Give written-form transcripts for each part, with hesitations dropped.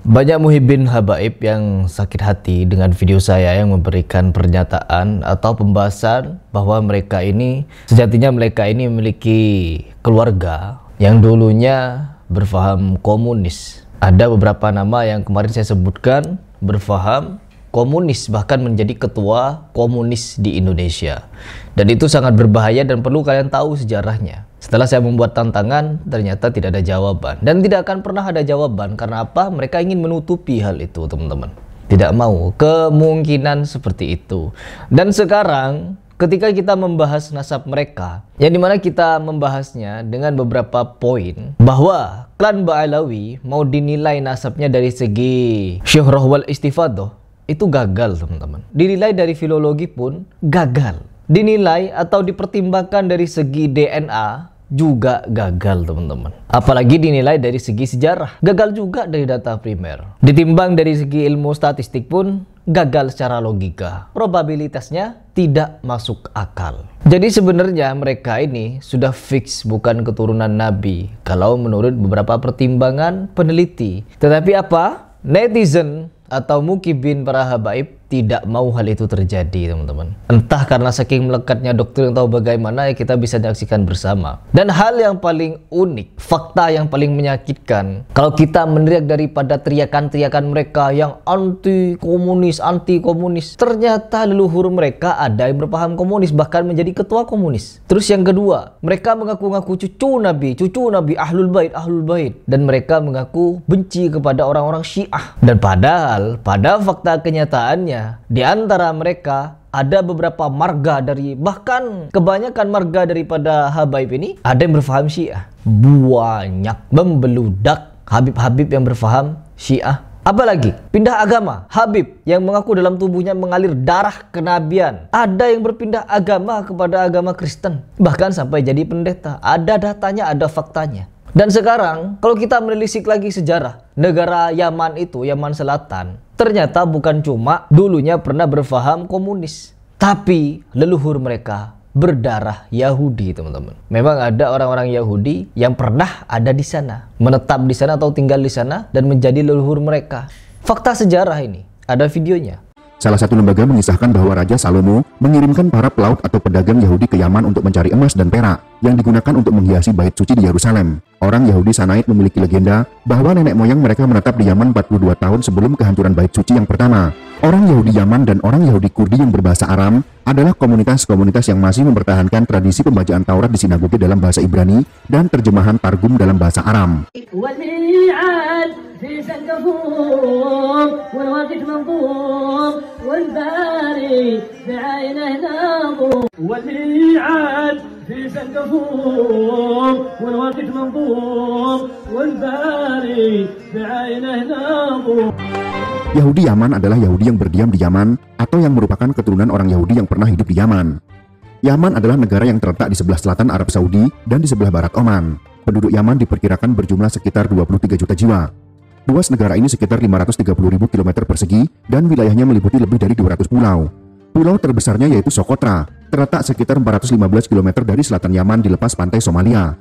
Banyak muhibbin habaib yang sakit hati dengan video saya yang memberikan pernyataan atau pembahasan bahwa mereka ini sejatinya memiliki keluarga yang dulunya berfaham komunis. Ada beberapa nama yang kemarin saya sebutkan berfaham komunis, bahkan menjadi ketua komunis di Indonesia. Dan itu sangat berbahaya dan perlu kalian tahu sejarahnya. Setelah saya membuat tantangan, ternyata tidak ada jawaban. Dan tidak akan pernah ada jawaban. Karena apa? Mereka ingin menutupi hal itu, teman-teman. Tidak mau kemungkinan seperti itu. Dan sekarang, ketika kita membahas nasab mereka, yang dimana kita membahasnya dengan beberapa poin, bahwa klan Ba'alawi mau dinilai nasabnya dari segi syuhrah wal istifadah, itu gagal, teman-teman. Dinilai dari filologi pun gagal. Dinilai atau dipertimbangkan dari segi DNA juga gagal, teman-teman. Apalagi dinilai dari segi sejarah, gagal juga dari data primer. Ditimbang dari segi ilmu statistik pun gagal secara logika. Probabilitasnya tidak masuk akal. Jadi sebenarnya mereka ini sudah fix bukan keturunan Nabi kalau menurut beberapa pertimbangan peneliti. Tetapi apa? Netizen atau mukibin para habaib tidak mau hal itu terjadi, teman-teman. Entah karena saking melekatnya doktrin atau bagaimana, ya kita bisa saksikan bersama. Dan hal yang paling unik, fakta yang paling menyakitkan, kalau kita meneriak daripada teriakan-teriakan mereka yang anti komunis, ternyata leluhur mereka ada yang berpaham komunis, bahkan menjadi ketua komunis. Terus yang kedua, mereka mengaku-ngaku cucu Nabi, ahlul bait, dan mereka mengaku benci kepada orang-orang Syiah. Dan padahal pada fakta kenyataannya, di antara mereka ada beberapa marga dari, bahkan kebanyakan marga daripada habaib ini ada yang berfaham Syiah. Banyak membeludak habib-habib yang berfaham Syiah. Apalagi pindah agama, habib yang mengaku dalam tubuhnya mengalir darah kenabian. Ada yang berpindah agama kepada agama Kristen, bahkan sampai jadi pendeta. Ada datanya, ada faktanya. Dan sekarang kalau kita menelisik lagi sejarah negara Yaman itu, Yaman Selatan, ternyata bukan cuma dulunya pernah berfaham komunis, tapi leluhur mereka berdarah Yahudi, teman-teman. Memang ada orang-orang Yahudi yang pernah ada di sana, menetap di sana atau tinggal di sana dan menjadi leluhur mereka. Fakta sejarah ini, ada videonya. Salah satu lembaga mengisahkan bahwa Raja Salomo mengirimkan para pelaut atau pedagang Yahudi ke Yaman untuk mencari emas dan perak yang digunakan untuk menghiasi bait suci di Yerusalem. Orang Yahudi Sanaid memiliki legenda bahwa nenek moyang mereka menetap di Yaman 42 tahun sebelum kehancuran bait suci yang pertama. Orang Yahudi Yaman dan orang Yahudi Kurdi yang berbahasa Aram adalah komunitas-komunitas yang masih mempertahankan tradisi pembacaan Taurat di sinagoge dalam bahasa Ibrani dan terjemahan Targum dalam bahasa Aram. Yahudi Yaman adalah Yahudi yang berdiam di Yaman atau yang merupakan keturunan orang Yahudi yang pernah hidup di Yaman. Yaman adalah negara yang terletak di sebelah selatan Arab Saudi dan di sebelah barat Oman. Penduduk Yaman diperkirakan berjumlah sekitar 23 juta jiwa. Luas negara ini sekitar 530.000 km persegi dan wilayahnya meliputi lebih dari 200 pulau. Pulau terbesarnya yaitu Socotra, terletak sekitar 415 km dari selatan Yaman di lepas pantai Somalia.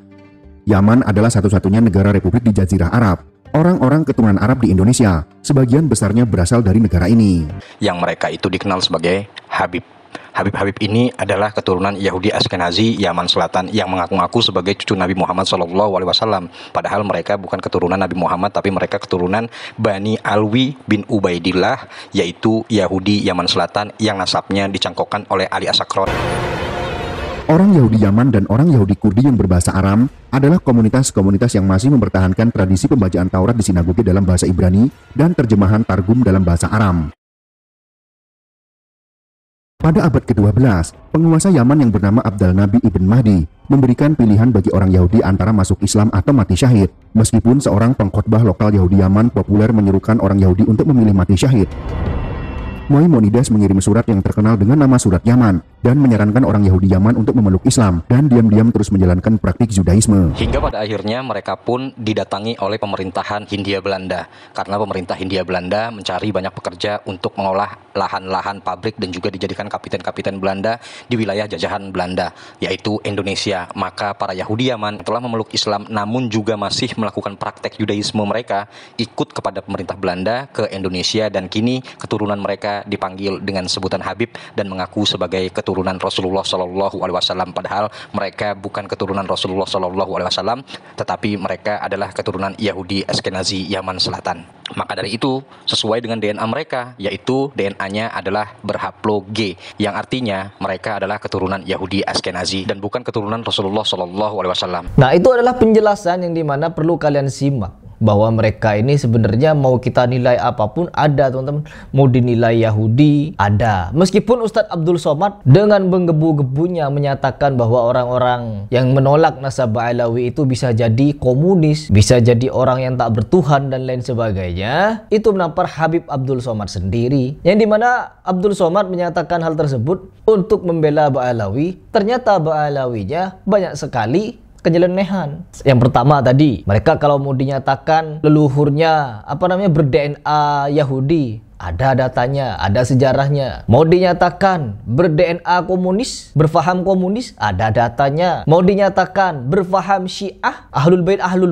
Yaman adalah satu-satunya negara republik di Jazirah Arab. Orang-orang keturunan Arab di Indonesia, sebagian besarnya berasal dari negara ini. Yang mereka itu dikenal sebagai Habib. Habib-habib ini adalah keturunan Yahudi Ashkenazi Yaman Selatan yang mengaku-ngaku sebagai cucu Nabi Muhammad SAW. Padahal mereka bukan keturunan Nabi Muhammad, tapi mereka keturunan Bani Alwi bin Ubaidillah, yaitu Yahudi Yaman Selatan yang nasabnya dicangkokkan oleh Ali Asakron. Orang Yahudi Yaman dan orang Yahudi Kurdi yang berbahasa Aram adalah komunitas-komunitas yang masih mempertahankan tradisi pembacaan Taurat di sinagoge dalam bahasa Ibrani dan terjemahan Targum dalam bahasa Aram. Pada abad ke-12, penguasa Yaman yang bernama Abdal Nabi Ibn Mahdi memberikan pilihan bagi orang Yahudi antara masuk Islam atau mati syahid. Meskipun seorang pengkhotbah lokal Yahudi Yaman populer menyuruhkan orang Yahudi untuk memilih mati syahid. Maimonides mengirim surat yang terkenal dengan nama Surat Yaman dan menyarankan orang Yahudi Yaman untuk memeluk Islam dan diam-diam terus menjalankan praktik Judaisme. Hingga pada akhirnya mereka pun didatangi oleh pemerintahan Hindia Belanda, karena pemerintah Hindia Belanda mencari banyak pekerja untuk mengolah lahan-lahan pabrik dan juga dijadikan kapiten-kapiten Belanda di wilayah jajahan Belanda, yaitu Indonesia. Maka para Yahudi Yaman telah memeluk Islam namun juga masih melakukan praktek Judaisme mereka, ikut kepada pemerintah Belanda ke Indonesia, dan kini keturunan mereka dipanggil dengan sebutan Habib dan mengaku sebagai keturunan Rasulullah Shallallahu Alaihi Wasallam. Padahal mereka bukan keturunan Rasulullah Shallallahu Alaihi Wasallam, tetapi mereka adalah keturunan Yahudi Ashkenazi Yaman Selatan. Maka dari itu, sesuai dengan DNA mereka, yaitu DNA-nya adalah berhaplo G, yang artinya mereka adalah keturunan Yahudi Ashkenazi dan bukan keturunan Rasulullah Shallallahu Alaihi Wasallam. Nah, itu adalah penjelasan yang dimana perlu kalian simak, bahwa mereka ini sebenarnya mau kita nilai apapun ada, teman-teman. Mau dinilai Yahudi ada. Meskipun Ustadz Abdul Somad dengan menggebu-gebunya menyatakan bahwa orang-orang yang menolak nasabah Alawi itu bisa jadi komunis, bisa jadi orang yang tak bertuhan dan lain sebagainya, itu menampar Habib Abdul Somad sendiri, yang dimana Abdul Somad menyatakan hal tersebut untuk membela Ba'alawi. Ternyata Ba'alawinya banyak sekali kenyelenehan. Yang pertama tadi, mereka kalau mau dinyatakan leluhurnya ber-DNA Yahudi, ada datanya, ada sejarahnya. Mau dinyatakan ber-DNA komunis, berfaham komunis, ada datanya. Mau dinyatakan berfaham Syiah, Ahlul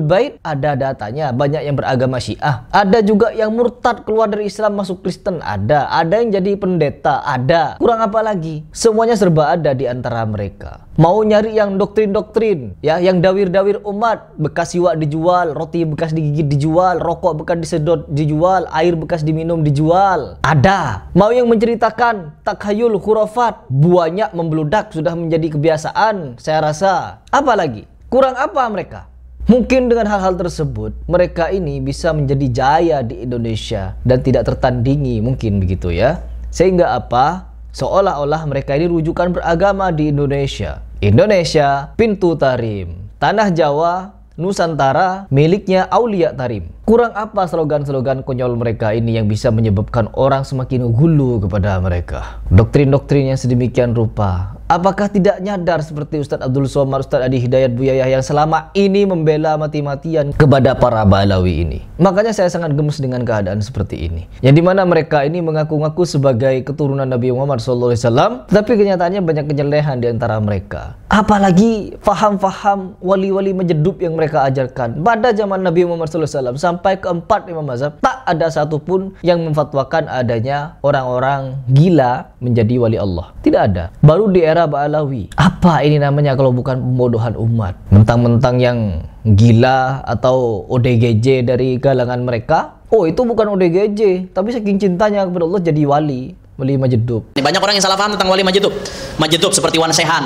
Bait, ada datanya. Banyak yang beragama Syiah. Ada juga yang murtad keluar dari Islam masuk Kristen, ada. Ada yang jadi pendeta, ada. Kurang apa lagi? Semuanya serba ada di antara mereka. Mau nyari yang doktrin-doktrin, ya, yang dawir-dawir umat, bekas siwak dijual, roti bekas digigit dijual, rokok bekas disedot dijual, air bekas diminum dijual, ada. Mau yang menceritakan takhayul khurafat, banyak membludak, sudah menjadi kebiasaan, saya rasa. Apa lagi? Kurang apa mereka? Mungkin dengan hal-hal tersebut, mereka ini bisa menjadi jaya di Indonesia dan tidak tertandingi, mungkin begitu ya. Sehingga apa? Seolah-olah mereka ini rujukan beragama di Indonesia. Indonesia, pintu tarim. Tanah Jawa, Nusantara, miliknya Aulia Tarim. Kurang apa slogan-slogan konyol mereka ini yang bisa menyebabkan orang semakin gulu kepada mereka? Doktrin-doktrin yang sedemikian rupa. Apakah tidak nyadar seperti Ustadz Abdul Somad, Ustadz Adi Hidayat Buyayah yang selama ini membela mati-matian kepada para Ba'alawi ini? Makanya saya sangat gemes dengan keadaan seperti ini. Yang dimana mereka ini mengaku-ngaku sebagai keturunan Nabi Muhammad SAW, tapi kenyataannya banyak kenyelehan di antara mereka. Apalagi faham-faham wali-wali menjedup yang mereka ajarkan. Pada zaman Nabi Muhammad SAW sampai keempat imam mazhab, tak ada satupun yang memfatwakan adanya orang-orang gila menjadi wali Allah. Tidak ada. Baru di era Ba'alawi. Apa ini namanya kalau bukan pembodohan umat? Mentang-mentang yang gila atau ODGJ dari galangan mereka, oh itu bukan ODGJ, tapi saking cintanya kepada Allah jadi wali Majedub. Banyak orang yang salah paham tentang wali Majedub. Majedub seperti Wan Sehan.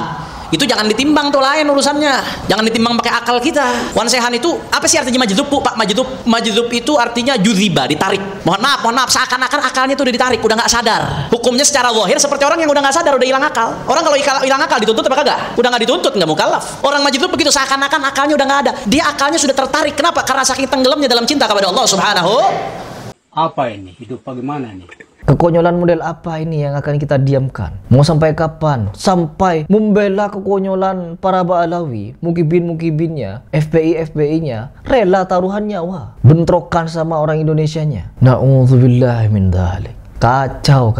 Itu jangan ditimbang tuh, lain urusannya. Jangan ditimbang pakai akal kita. Wan Sehan itu apa sih artinya Majedub, Bu? Pak, Majedub itu artinya juziba, ditarik. Mohon maaf, seakan-akan akalnya itu udah ditarik, udah nggak sadar. Hukumnya secara zahir seperti orang yang udah nggak sadar, udah hilang akal. Orang kalau hilang akal dituntut apa kagak? Udah nggak dituntut, nggak mukallaf. Orang Majedub begitu, seakan-akan akalnya udah nggak ada. Dia akalnya sudah tertarik. Kenapa? Karena saking tenggelamnya dalam cinta kepada Allah Subhanahu. Apa ini? Hidup bagaimana nih? Kekonyolan model apa ini yang akan kita diamkan? Mau sampai kapan? Sampai membela kekonyolan para Ba'alawi, mukibinnya, FPI-nya, rela taruhan nyawa, bentrokan sama orang Indonesianya. Na'udzubillah min dzalik. Kacau.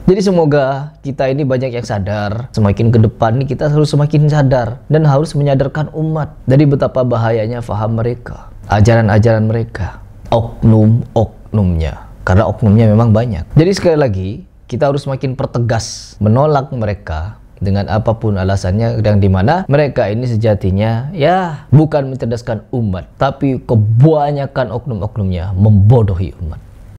Jadi semoga kita ini banyak yang sadar. Semakin ke depan nih kita harus semakin sadar dan harus menyadarkan umat dari betapa bahayanya faham mereka, ajaran-ajaran mereka, oknum-oknumnya. Karena oknumnya memang banyak. Jadi sekali lagi, kita harus semakin pertegas menolak mereka dengan apapun alasannya, yang dimana mereka ini sejatinya ya bukan mencerdaskan umat, tapi kebanyakan oknum-oknumnya membodohi umat.